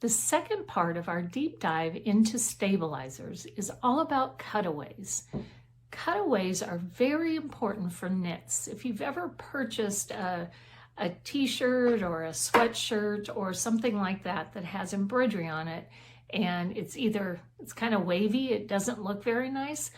The second part of our deep dive into stabilizers is all about cutaways. Cutaways are very important for knits. If you've ever purchased a t-shirt or a sweatshirt or something like that that has embroidery on it, and it's kind of wavy, it doesn't look very nice,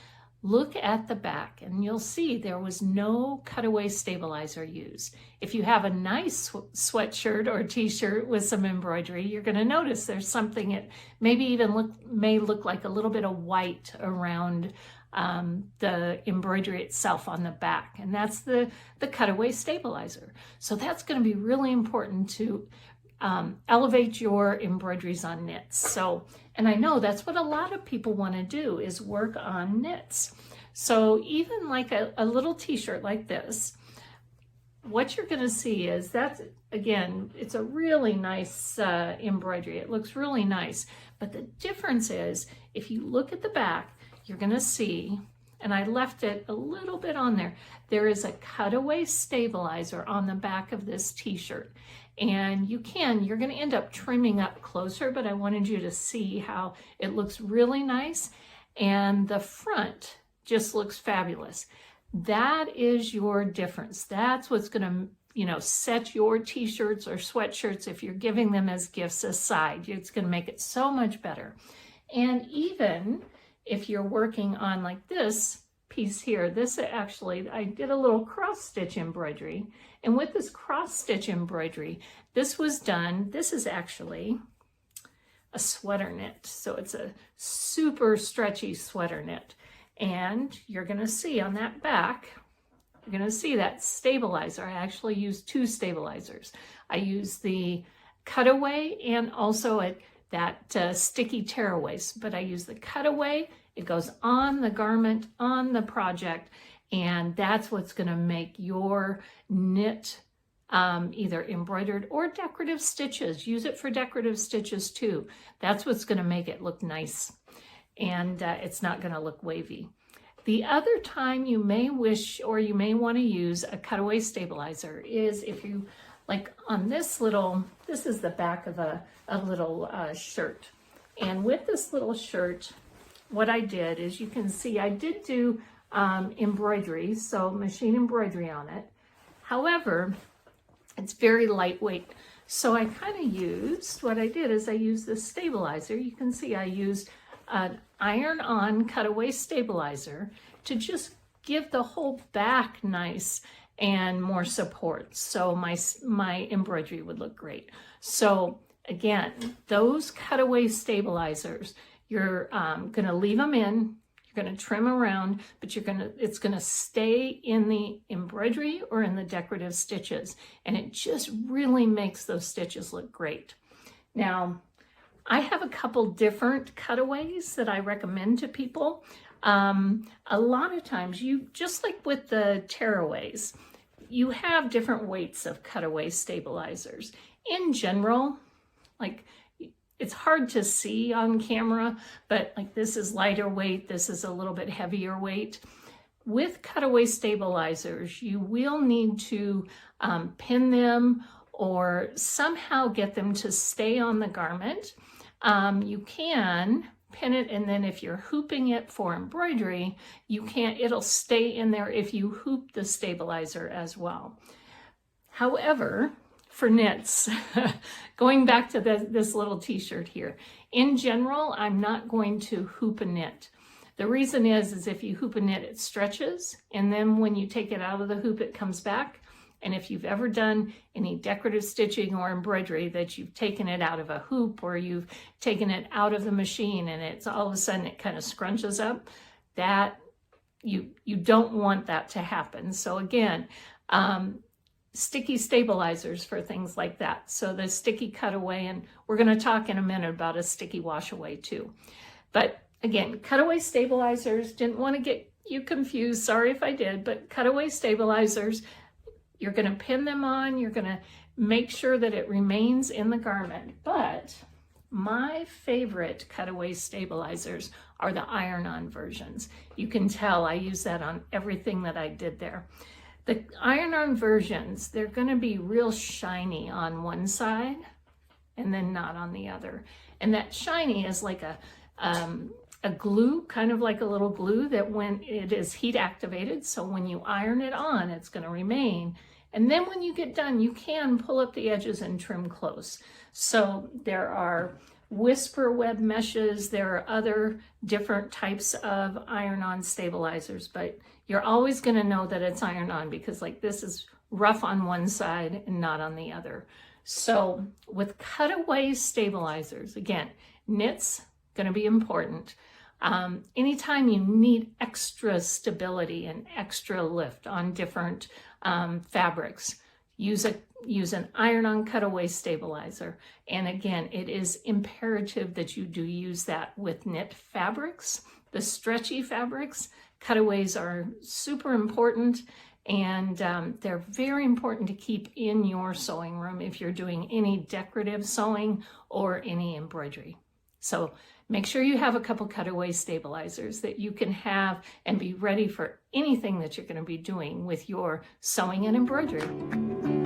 look at the back and you'll see there was no cutaway stabilizer used. If you have a nice sweatshirt or t-shirt with some embroidery, you're going to notice there's something, it maybe even may look like a little bit of white around the embroidery itself on the back, and that's the cutaway stabilizer. So that's going to be really important to elevate your embroideries on knits. So, and I know that's what a lot of people want to do, is work on knits. So even like a little t-shirt like this, what you're going to see is that's, again, it's a really nice embroidery. It looks really nice. But the difference is, if you look at the back, you're going to see, and I left it a little bit on there, there is a cutaway stabilizer on the back of this t-shirt. And you're going to end up trimming up closer, but I wanted you to see how it looks really nice. And the front just looks fabulous. That is your difference. That's what's going to, set your t-shirts or sweatshirts, if you're giving them as gifts, aside. It's going to make it so much better. And even if you're working on like this piece here, this actually, I did a little cross stitch embroidery, and with this cross stitch embroidery, this is actually a sweater knit. So it's a super stretchy sweater knit, and you're going to see on that back, you're going to see that stabilizer. I actually used two stabilizers. I used the cutaway and also that sticky tearaway, but I use the cutaway. It goes on the garment, on the project, and that's what's going to make your knit either embroidered or decorative stitches. Use it for decorative stitches too. That's what's going to make it look nice, and it's not going to look wavy. The other time you may wish, or you may want to use a cutaway stabilizer, is if you, like on this is the back of a little shirt. And with this little shirt, what I did is, you can see I did do embroidery, so machine embroidery on it. However, it's very lightweight. So I kind of used, what I did is I used the stabilizer. You can see I used an iron-on cutaway stabilizer to just give the whole back nice and more support, so my embroidery would look great. So again, those cutaway stabilizers, you're going to leave them in, you're going to trim around, but it's going to stay in the embroidery or in the decorative stitches, and it just really makes those stitches look great. Now, I have a couple different cutaways that I recommend to people. A lot of times, just like with the tearaways, you have different weights of cutaway stabilizers. In general, like, it's hard to see on camera, but like this is lighter weight, this is a little bit heavier weight. With cutaway stabilizers, you will need to pin them or somehow get them to stay on the garment. You can pin it, and then if you're hooping it for embroidery, it'll stay in there if you hoop the stabilizer as well. However, for knits, going back to this little t-shirt here, in general, I'm not going to hoop a knit. The reason is if you hoop a knit, it stretches, and then when you take it out of the hoop, it comes back. And if you've ever done any decorative stitching or embroidery that you've taken it out of a hoop, or you've taken it out of the machine and it's all of a sudden it kind of scrunches up, that you don't want that to happen. So again, sticky stabilizers for things like that. So the sticky cutaway, and we're going to talk in a minute about a sticky wash away too. But again, cutaway stabilizers, didn't want to get you confused. Sorry if I did, but cutaway stabilizers, you're going to pin them on, you're going to make sure that it remains in the garment. But my favorite cutaway stabilizers are the iron-on versions. You can tell I use that on everything that I did there. The iron-on versions, they're going to be real shiny on one side, and then not on the other. And that shiny is like a glue, kind of like a little glue that when it is heat activated, so when you iron it on, it's going to remain. And then when you get done, you can pull up the edges and trim close. So there are whisper web meshes, there are other different types of iron-on stabilizers, but you're always going to know that it's iron-on because like this is rough on one side and not on the other. So with cutaway stabilizers, again, knits going to be important. Anytime you need extra stability and extra lift on different fabrics, use an iron-on cutaway stabilizer. And again, it is imperative that you do use that with knit fabrics. The stretchy fabrics, cutaways are super important, and they're very important to keep in your sewing room if you're doing any decorative sewing or any embroidery. So make sure you have a couple cutaway stabilizers that you can have and be ready for anything that you're going to be doing with your sewing and embroidery.